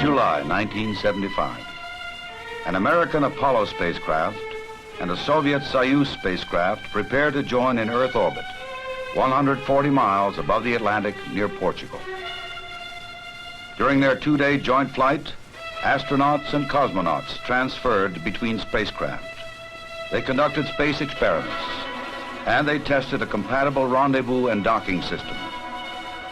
July 1975. An American Apollo spacecraft and a Soviet Soyuz spacecraft prepare to join in Earth orbit, 140 miles above the Atlantic near Portugal. During their two-day joint flight, astronauts and cosmonauts transferred between spacecraft. They conducted space experiments, and they tested a compatible rendezvous and docking system,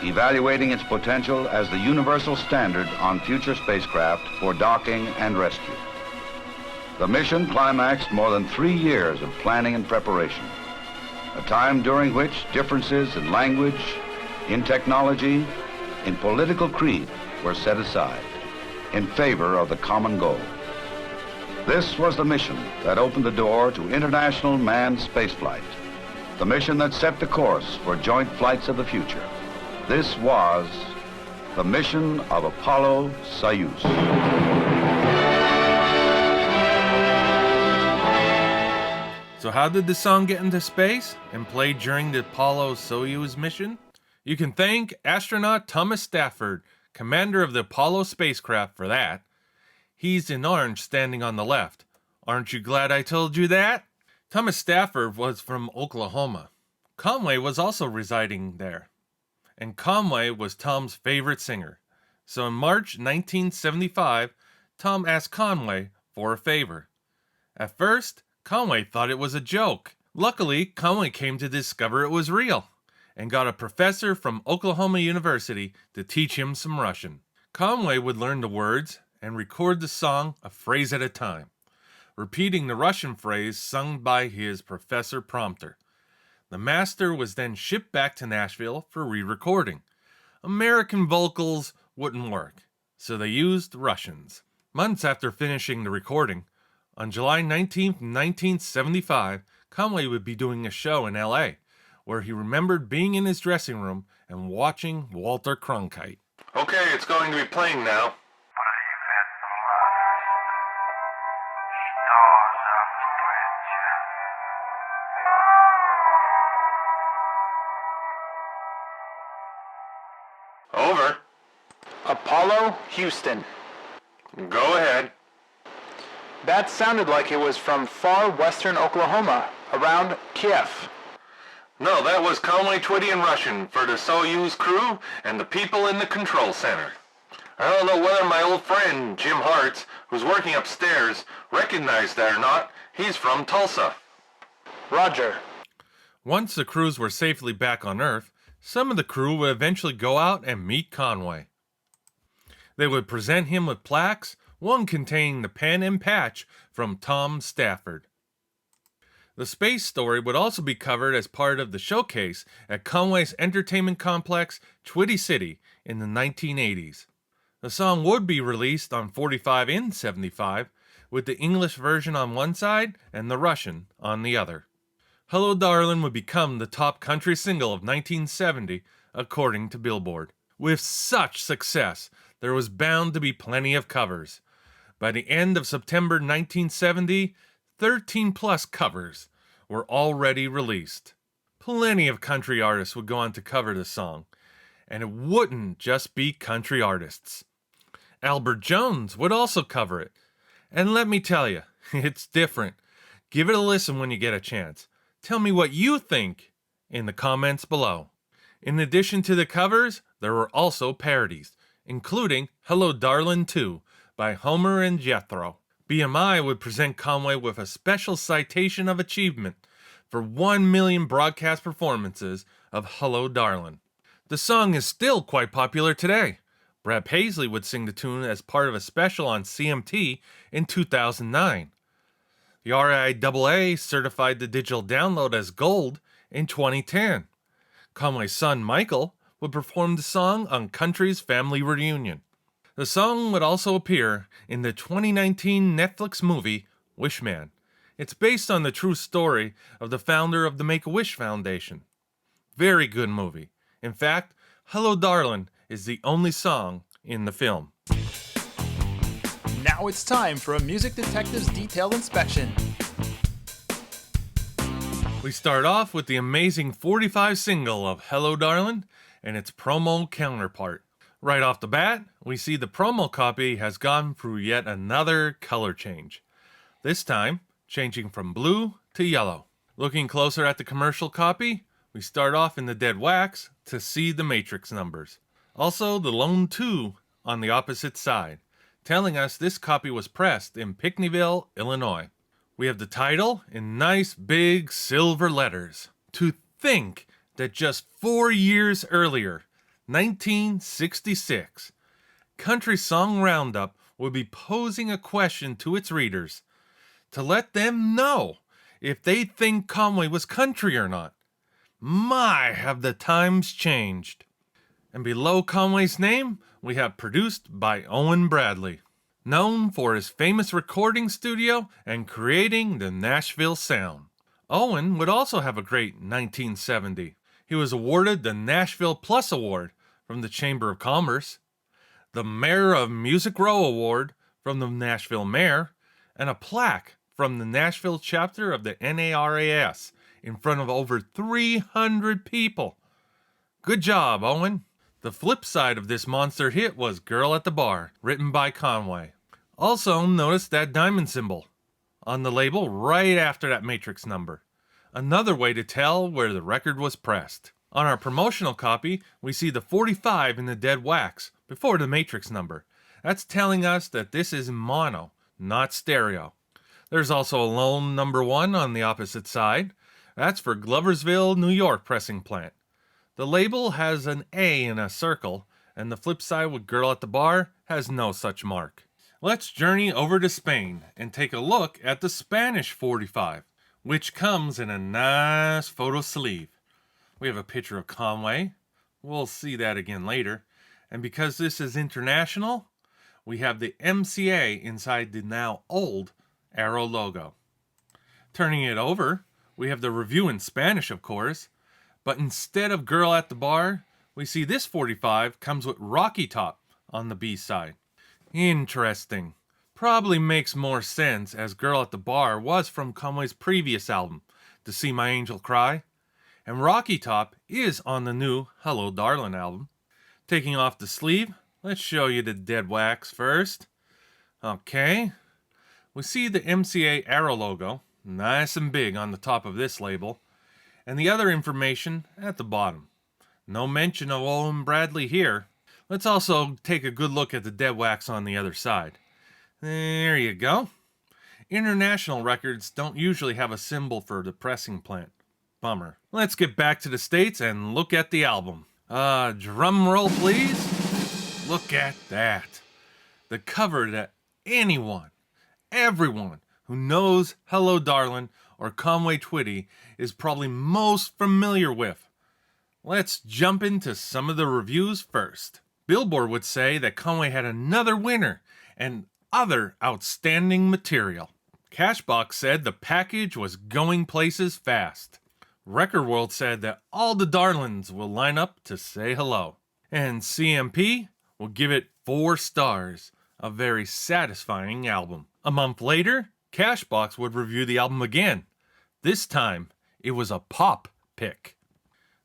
evaluating its potential as the universal standard on future spacecraft for docking and rescue. The mission climaxed more than 3 years of planning and preparation, a time during which differences in language, in technology, in political creed were set aside in favor of the common goal. This was the mission that opened the door to international manned spaceflight, the mission that set the course for joint flights of the future. This was the mission of Apollo-Soyuz. So how did the song get into space and play during the Apollo-Soyuz mission? You can thank astronaut Thomas Stafford, commander of the Apollo spacecraft, for that. He's in orange standing on the left. Aren't you glad I told you that? Thomas Stafford was from Oklahoma. Conway was also residing there. And Conway was Tom's favorite singer. So in March 1975, Tom asked Conway for a favor. At first, Conway thought it was a joke. Luckily, Conway came to discover it was real, and got a professor from Oklahoma University to teach him some Russian. Conway would learn the words and record the song a phrase at a time, repeating the Russian phrase sung by his professor prompter. The master was then shipped back to Nashville for re-recording. American vocals wouldn't work, so they used Russians. Months after finishing the recording, on July 19, 1975, Conway would be doing a show in L.A., where he remembered being in his dressing room and watching Walter Cronkite. Okay, it's going to be playing now. Over. Apollo, Houston. Go ahead. That sounded like it was from far western Oklahoma, around Kiev. No, that was Conway, Twitty, and Russian for the Soyuz crew and the people in the control center. I don't know whether my old friend, Jim Hartz, who's working upstairs, recognized that or not. He's from Tulsa. Roger. Once the crews were safely back on Earth, some of the crew would eventually go out and meet Conway. They would present him with plaques, one containing the pen and patch from Tom Stafford. The space story would also be covered as part of the showcase at Conway's entertainment complex, Twitty City, in the 1980s. The song would be released on 45 in 75, with the English version on one side and the Russian on the other. Hello Darlin' would become the top country single of 1970, according to Billboard. With such success, there was bound to be plenty of covers. By the end of September 1970, 13-plus covers were already released. Plenty of country artists would go on to cover the song, and it wouldn't just be country artists. Albert Jones would also cover it, and let me tell you, it's different. Give it a listen when you get a chance. Tell me what you think in the comments below. In addition to the covers, there were also parodies, including Hello Darlin' 2 by Homer and Jethro. BMI would present Conway with a special citation of achievement for 1 million broadcast performances of Hello Darlin'. The song is still quite popular today. Brad Paisley would sing the tune as part of a special on CMT in 2009. The RIAA certified the digital download as gold in 2010. Conway's son Michael would perform the song on Country's Family Reunion. The song would also appear in the 2019 Netflix movie Wishman. It's based on the true story of the founder of the Make-A-Wish Foundation. Very good movie. In fact, Hello Darlin' is the only song in the film. Now it's time for a Music Detective's detailed inspection. We start off with the amazing 45 single of Hello Darlin' and its promo counterpart. Right off the bat, we see the promo copy has gone through yet another color change. This time, changing from blue to yellow. Looking closer at the commercial copy, we start off in the dead wax to see the matrix numbers. Also, the lone 2 on the opposite side, telling us this copy was pressed in Pinckneyville, Illinois. We have the title in nice big silver letters. To think that just 4 years earlier, 1966, Country Song Roundup would be posing a question to its readers to let them know if they think Conway was country or not. My, have the times changed. And below Conway's name, we have produced by Owen Bradley, known for his famous recording studio and creating the Nashville sound. Owen would also have a great 1970. He was awarded the Nashville Plus Award from the Chamber of Commerce, the Mayor of Music Row Award from the Nashville Mayor, and a plaque from the Nashville chapter of the NARAS in front of over 300 people. Good job, Owen. The flip side of this monster hit was Girl at the Bar, written by Conway. Also, notice that diamond symbol on the label right after that matrix number. Another way to tell where the record was pressed. On our promotional copy, we see the 45 in the dead wax before the matrix number. That's telling us that this is mono, not stereo. There's also a lone number 1 on the opposite side. That's for Gloversville, New York pressing plant. The label has an A in a circle, and the flip side with Girl at the Bar has no such mark. Let's journey over to Spain and take a look at the Spanish 45, which comes in a nice photo sleeve. We have a picture of Conway. We'll see that again later. And because this is international, we have the MCA inside the now old Arrow logo. Turning it over, we have the review in Spanish, of course, but instead of Girl at the Bar, we see this 45 comes with Rocky Top on the B side. Interesting. Probably makes more sense as Girl at the Bar was from Conway's previous album, To See My Angel Cry, and Rocky Top is on the new Hello Darlin album. Taking off the sleeve, let's show you the dead wax first. Okay, we see the MCA Arrow logo, nice and big on the top of this label, and the other information at the bottom. No mention of Owen Bradley here. Let's also take a good look at the dead wax on the other side. There you go. International records don't usually have a symbol for the pressing plant. Bummer. Let's get back to the States and look at the album. Drum roll please. Look at that. The cover that anyone, everyone who knows Hello Darlin or Conway Twitty is probably most familiar with. Let's jump into some of the reviews first. Billboard would say that Conway had another winner and other outstanding material. Cashbox said the package was going places fast. Record World said that all the Darlins will line up to say hello. And CMP will give it 4 stars. A very satisfying album. A month later, Cashbox would review the album again. This time, it was a pop pick.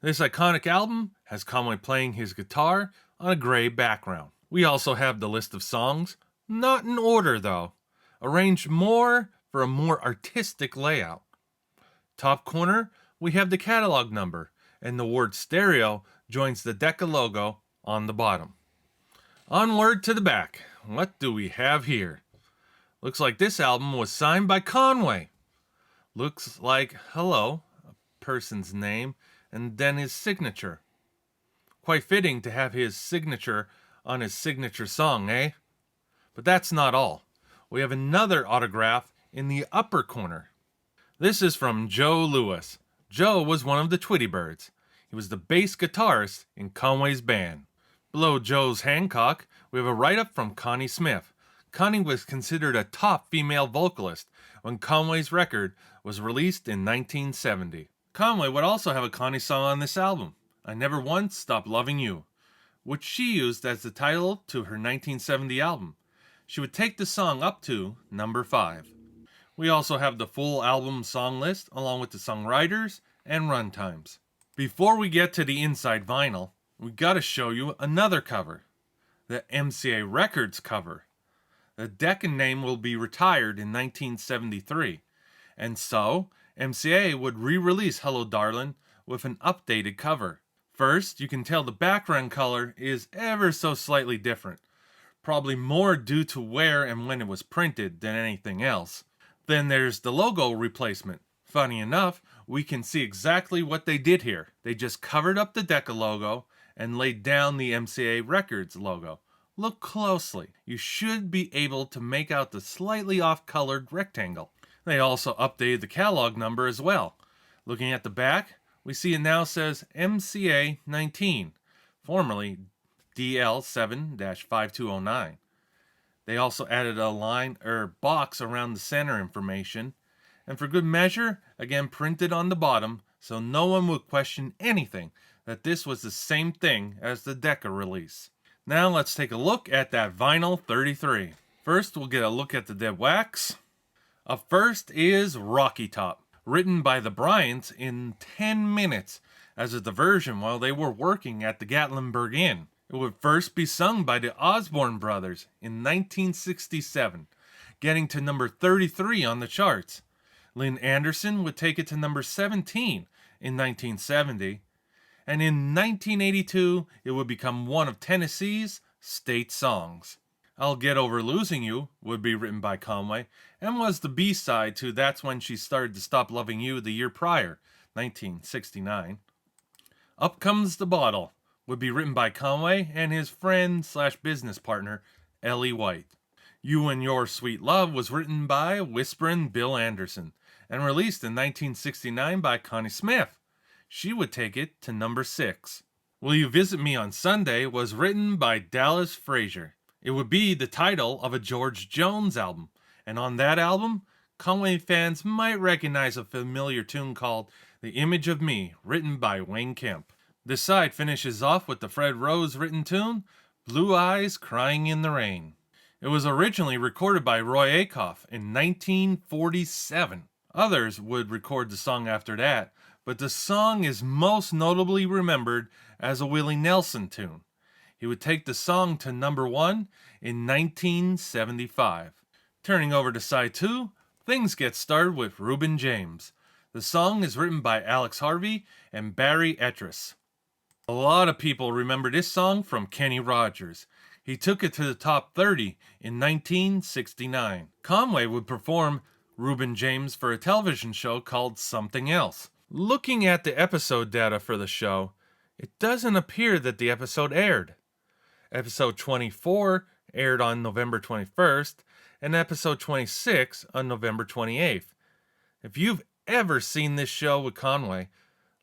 This iconic album has Conway playing his guitar on a gray background. We also have the list of songs, not in order though, arranged more for a more artistic layout. Top corner, we have the catalog number, and the word stereo joins the Decca logo on the bottom. Onward to the back. What do we have here? Looks like this album was signed by Conway. Looks like hello, a person's name, and then his signature. Quite fitting to have his signature on his signature song, eh? But that's not all. We have another autograph in the upper corner. This is from Joe Lewis. Joe was one of the Twitty Birds. He was the bass guitarist in Conway's band. Below Joe's Hancock, we have a write-up from Connie Smith. Connie was considered a top female vocalist when Conway's record was released in 1970. Conway would also have a Connie song on this album, I Never Once Stopped Loving You, which she used as the title to her 1970 album. She would take the song up to number 5. We also have the full album song list along with the songwriters and runtimes. Before we get to the inside vinyl, we gotta show you another cover. the MCA Records cover. The Decca name will be retired in 1973, and so MCA would re-release Hello Darlin' with an updated cover. First, you can tell the background color is ever so slightly different, probably more due to where and when it was printed than anything else. Then there's the logo replacement. Funny enough, we can see exactly what they did here. They just covered up the Decca logo and laid down the MCA Records logo. Look closely. You should be able to make out the slightly off-colored rectangle. They also updated the catalog number as well. Looking at the back, we see it now says MCA 19, formerly DL7-5209. They also added a line or box around the center information, and for good measure, again printed on the bottom so no one would question anything that this was the same thing as the Decca release. Now let's take a look at that vinyl 33. First, we'll get a look at the dead wax. Up first is Rocky Top, written by the Bryants in 10 minutes as a diversion while they were working at the Gatlinburg Inn. It would first be sung by the Osborne brothers in 1967, getting to number 33 on the charts. Lynn Anderson would take it to number 17 in 1970, and in 1982 it would become one of Tennessee's state songs. I'll Get Over Losing You would be written by Conway and was the B-side to That's When She Started to Stop Loving You the year prior, 1969. Up Comes the Bottle would be written by Conway and his friend/business partner, Ellie White. You and Your Sweet Love was written by Whisperin' Bill Anderson and released in 1969 by Connie Smith. She would take it to number 6. Will You Visit Me on Sunday was written by Dallas Frazier. It would be the title of a George Jones album, and on that album, Conway fans might recognize a familiar tune called The Image of Me, written by Wayne Kemp. This side finishes off with the Fred Rose written tune, Blue Eyes Crying in the Rain. It was originally recorded by Roy Acuff in 1947. Others would record the song after that, but the song is most notably remembered as a Willie Nelson tune. He would take the song to number 1 in 1975. Turning over to side 2, things get started with Reuben James. The song is written by Alex Harvey and Barry Ettrus. A lot of people remember this song from Kenny Rogers. He took it to the top 30 in 1969. Conway would perform Reuben James for a television show called Something Else. Looking at the episode data for the show, it doesn't appear that the episode aired. Episode 24 aired on November 21st, and episode 26 on November 28th. If you've ever seen this show with Conway,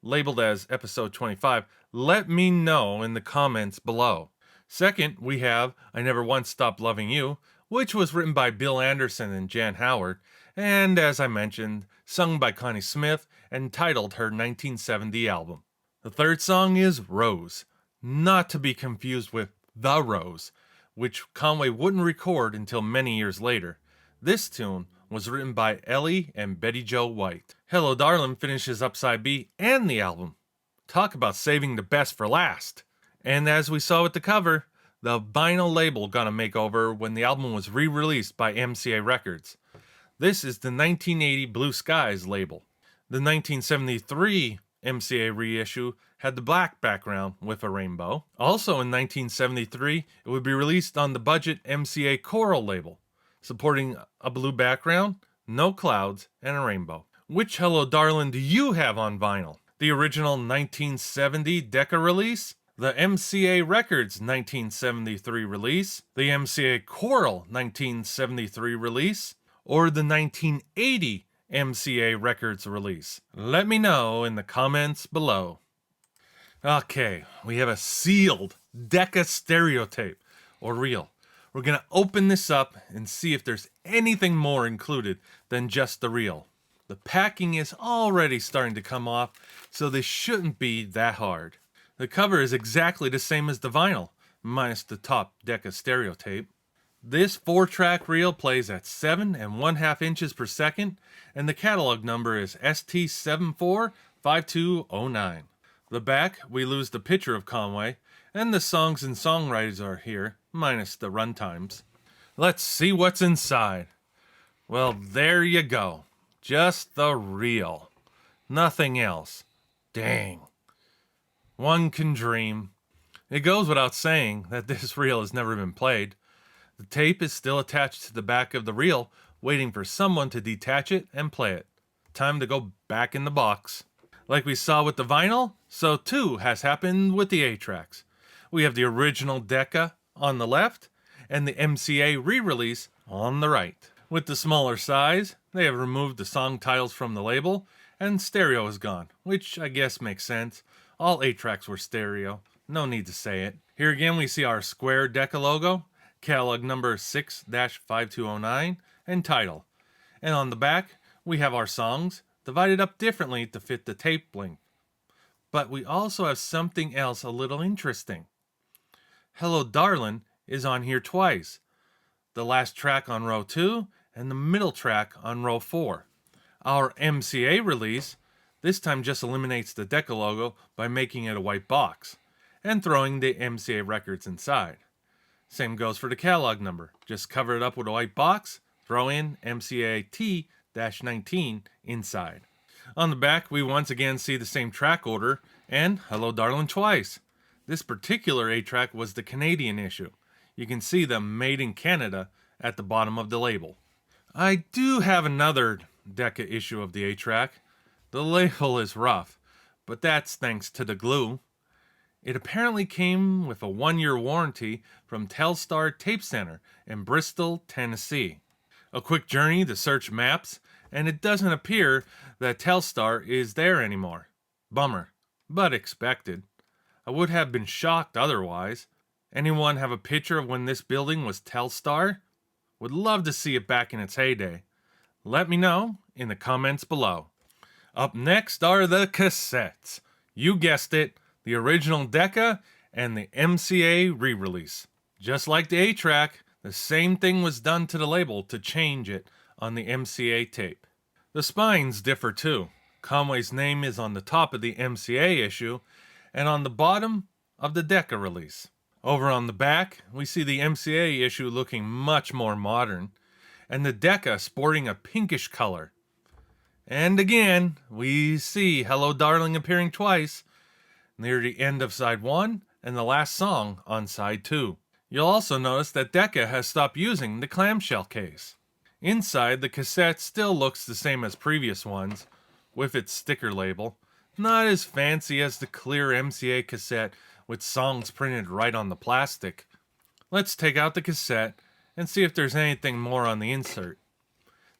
labeled as episode 25, let me know in the comments below. Second, we have I Never Once Stopped Loving You, which was written by Bill Anderson and Jan Howard, and as I mentioned, sung by Connie Smith and titled her 1970 album. The third song is Rose, not to be confused with The Rose, which Conway wouldn't record until many years later. This tune was written by Ellie and Betty Jo White. Hello Darlin' finishes up side B and the album. Talk about saving the best for last. And as we saw with the cover, the vinyl label got a makeover when the album was re-released by MCA Records. This is the 1980 Blue Skies label. The 1973 MCA reissue had the black background with a rainbow. Also in 1973, it would be released on the budget MCA Coral label, supporting a blue background, no clouds, and a rainbow. Which Hello Darlin' do you have on vinyl? The original 1970 Decca release? The MCA Records 1973 release? The MCA Coral 1973 release? Or the 1980 MCA Records release? Let me know in the comments below. Okay, we have a sealed Decca stereotape, or reel. We're going to open this up and see if there's anything more included than just the reel. The packing is already starting to come off, so this shouldn't be that hard. The cover is exactly the same as the vinyl, minus the top Decca stereotape. This 4-track reel plays at 7 1/2 inches per second, and the catalog number is ST745209. The back, we lose the picture of Conway, and the songs and songwriters are here, minus the runtimes. Let's see what's inside. Well, there you go. Just the reel. Nothing else. Dang. One can dream. It goes without saying that this reel has never been played. The tape is still attached to the back of the reel, waiting for someone to detach it and play it. Time to go back in the box. Like we saw with the vinyl, so too has happened with the 8-tracks. We have the original Decca on the left and the MCA re-release on the right. With the smaller size, they have removed the song titles from the label and stereo is gone, which I guess makes sense. All 8-tracks were stereo, no need to say it. Here again we see our square Decca logo, catalog number 6-5209, and title. And on the back, we have our songs divided up differently to fit the tape length. But we also have something else a little interesting. Hello Darlin is on here twice. The last track on row 2 and the middle track on row 4. Our MCA release this time just eliminates the Decca logo by making it a white box and throwing the MCA records inside. Same goes for the catalog number. Just cover it up with a white box, throw in MCA T-19 inside. On the back, we once again see the same track order and Hello Darlin twice. This particular 8-track was the Canadian issue. You can see the Made in Canada at the bottom of the label. I do have another Decca issue of the 8-track. The label is rough, but that's thanks to the glue. It apparently came with a 1-year warranty from Telstar Tape Center in Bristol, Tennessee. A quick journey to search maps, and it doesn't appear that Telstar is there anymore. Bummer, but expected. I would have been shocked otherwise. Anyone have a picture of when this building was Telstar? Would love to see it back in its heyday. Let me know in the comments below. Up next are the cassettes. You guessed it, the original Decca and the MCA re-release. Just like the 8-track, the same thing was done to the label to change it on the MCA tape. The spines differ too. Conway's name is on the top of the MCA issue and on the bottom of the Decca release. Over on the back, we see the MCA issue looking much more modern, and the Decca sporting a pinkish color. And again, we see Hello Darling appearing twice, near the end of side 1 and the last song on side 2. You'll also notice that Decca has stopped using the clamshell case. Inside, the cassette still looks the same as previous ones, with its sticker label. Not as fancy as the clear MCA cassette with songs printed right on the plastic. Let's take out the cassette and see if there's anything more on the insert.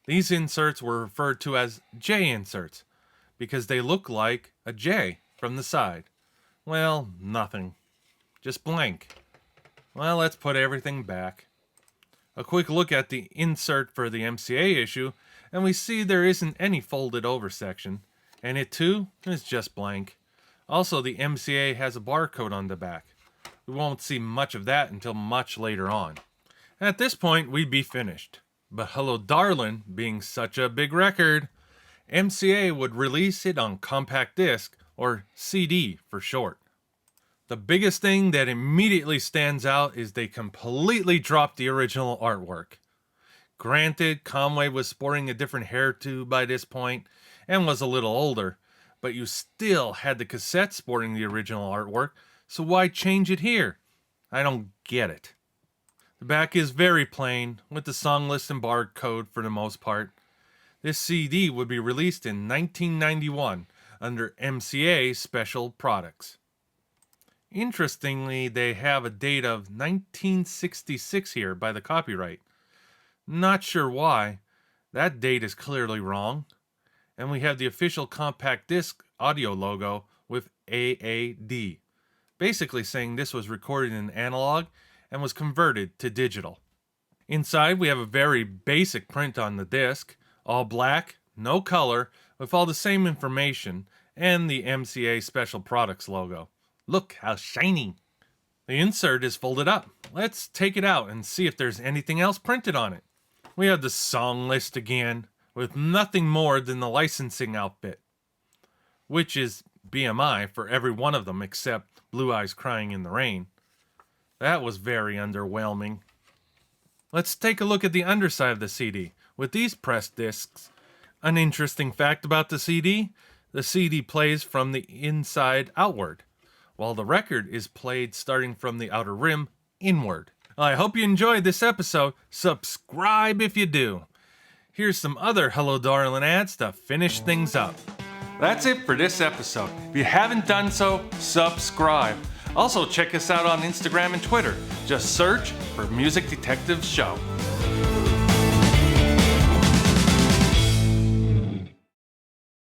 These inserts were referred to as J inserts because they look like a J from the side. Well, nothing. Just blank. Well, let's put everything back. A quick look at the insert for the MCA issue, and we see there isn't any folded over section, and it too is just blank. Also, the MCA has a barcode on the back. We won't see much of that until much later on. At this point, we'd be finished. But Hello Darlin, being such a big record, MCA would release it on compact disc, or CD for short. The biggest thing that immediately stands out is they completely dropped the original artwork. Granted, Conway was sporting a different hairdo by this point and was a little older, but you still had the cassette sporting the original artwork, so why change it here? I don't get it. The back is very plain, with the song list and barcode for the most part. This CD would be released in 1991 under MCA Special Products. Interestingly, they have a date of 1966 here by the copyright. Not sure why. That date is clearly wrong. And we have the official compact disc audio logo with AAD, basically saying this was recorded in analog and was converted to digital. Inside, we have a very basic print on the disc, all black, no color, with all the same information, and the MCA Special Products logo. Look how shiny! The insert is folded up. Let's take it out and see if there's anything else printed on it. We have the song list again, with nothing more than the licensing outfit, which is BMI for every one of them except Blue Eyes Crying in the Rain. That was very underwhelming. Let's take a look at the underside of the CD. With these pressed discs, an interesting fact about the CD plays from the inside outward, while the record is played starting from the outer rim inward. I hope you enjoyed this episode. Subscribe if you do. Here's some other Hello Darlin ads to finish things up. That's it for this episode. If you haven't done so, subscribe. Also check us out on Instagram and Twitter. Just search for Music Detectives Show.